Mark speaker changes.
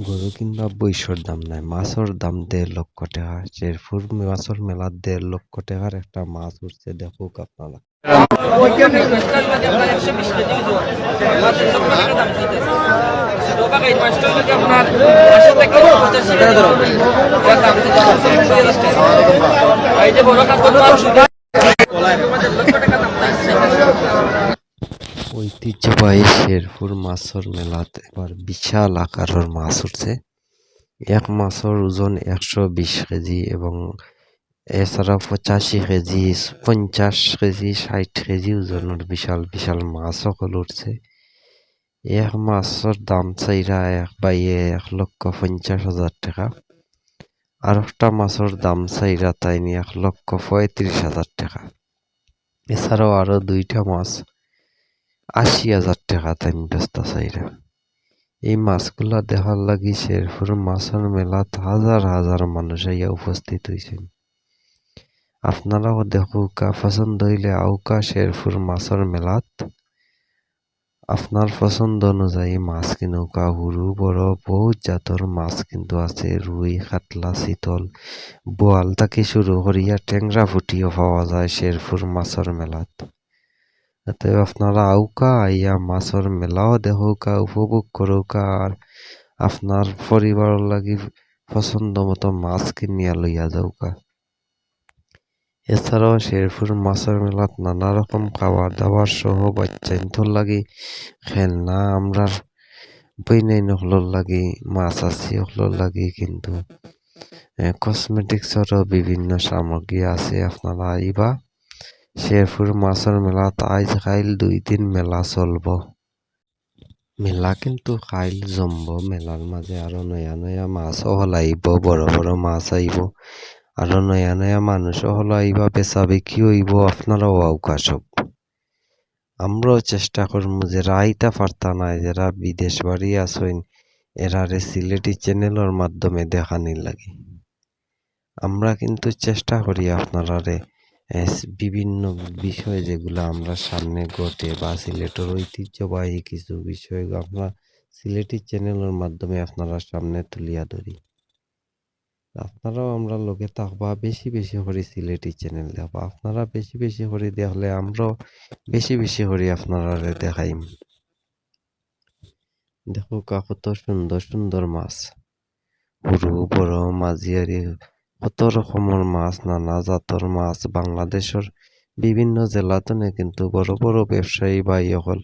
Speaker 1: গরু কিংবা বৈশ্যর দাম নাই, মাছের দাম 1.5 লক্ষ টাকা। শেরপুর মাছের মেলা 1.5 লক্ষ টাকার একটা মাছ উঠছে, দেখুক আপনারা। ঐতিহ্যবাহী শেরপুর মাছের মেলাতে এবার বিশাল আকারের মাছ উঠছে। এক মাছের ওজন 120 কেজি এবং এছাড়াও 85 কেজি, 50 কেজি, 60 কেজি ওজনের বিশাল বিশাল মাছ সকল উঠছে। এক মাছের দাম চাইরা এক বাইয়ে 1,50,000 টাকা। আর একটা মাছের দাম চাইরা তাইনি 1,35,000 টাকা। এছাড়াও আরো দুইটা মাছ 80,000 টাকা তাইন ব্যস্ত চাইরা। এই মাছগুলা দেখার লাগি শেরপুর মাছের মেলাত হাজার হাজার মানুষ আইয়া উপস্থিত হইছেন। আপনারাও দেখুকা, পছন্দ হইলে আউকা শেরপুর মাছের মেলাত। আপনার পছন্দ অনুযায়ী মাছ কিনুকা। হুরু বড় বহুত জাতর মাছ কিন্তু আছে, রুই, কাতলা, চিতল, বোয়াল থেকে শুরু করিয়া ট্যাংরা ফুটিও পাওয়া যায় শেরপুর মাছের মেলাত। অতএব আপনারা আউকা, আইয়া মাছের মেলাও দেখুকা, উপভোগ করুকা, আর আপনার পরিবারের লাগি পছন্দ মতো মাছ কিনিয়া লইয়া যাউকা। এছাড়াও শেরপুর মাছের মেলাত নানা রকম খাবার দাবার সহ বাচ্চাইন্তর লাগি খেলনা, আমরার বইনাইন হলর লাগি, মাছ আছি হলর লাগি কিন্তু কসমেটিক্সেরও বিভিন্ন সামগ্রী আছে। আপনারা আইবা শেরপুর মাছের মেলাত। আজ কাইল 2 দিন মেলা চলব। মেলা কিন্তু কাইল জমব। মেলার মাঝে আরো নয়া নয়া মাছও হলাইব, বড় বড় মাছ আইব, আরো নয়া নয়া মানুষও হলো আইবা, বেচা বিক্রি হইব। আপনারাও আউকা সব। আমরাও চেষ্টা করবো যারা আইতা পারতা নাই, যারা বিদেশ বাড়ি আসইন, এরারে সিলেটি চ্যানেলের মাধ্যমে দেখানির লাগে। আমরা কিন্তু চেষ্টা করি আপনারারে বিভিন্ন বিষয় যেগুলো আমরা সামনে ঘটে বা সিলেটের ঐতিহ্যবাহী কিছু বিষয় আমরা সিলেটি চ্যানেলের মাধ্যমে আপনারা সামনে তুলিয়া ধরি। আপনারাও আমরা লোকে থাকবা, বেশি বেশি করে সিলেটি চ্যানেল দেখবা। আপনারা বেশি বেশি করে দেখলে আমরাও বেশি বেশি করে আপনারা দেখাইম। দেখো কত সুন্দর সুন্দর মাছ, সরু বড় মাঝিয়ারি, কত রকমের মাছ, নানা জাতর মাছ। বাংলাদেশের বিভিন্ন জেলাতনে কিন্তু বড় বড় ব্যবসায়ী ভাই হল